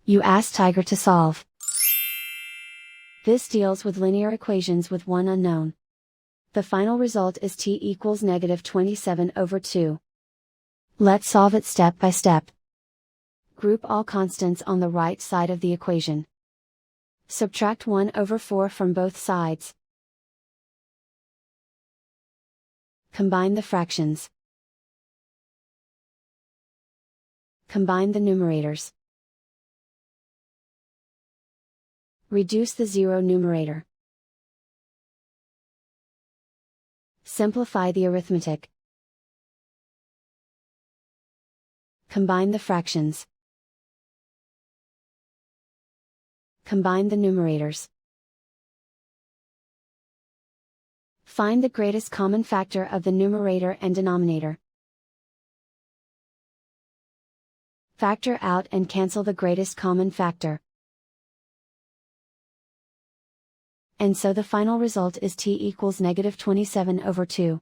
You ask Tiger to solve. This deals with linear equations with one unknown. The final result is t equals -27/2. Let's solve it step by step. Group all constants on the right side of the equation. Subtract 1/4 from both sides. Combine the fractions. Combine the numerators. Reduce the zero numerator. Simplify the arithmetic. Combine the fractions. Combine the numerators. Find the greatest common factor of the numerator and denominator. Factor out and cancel the greatest common factor. And so the final result is t equals -27/2.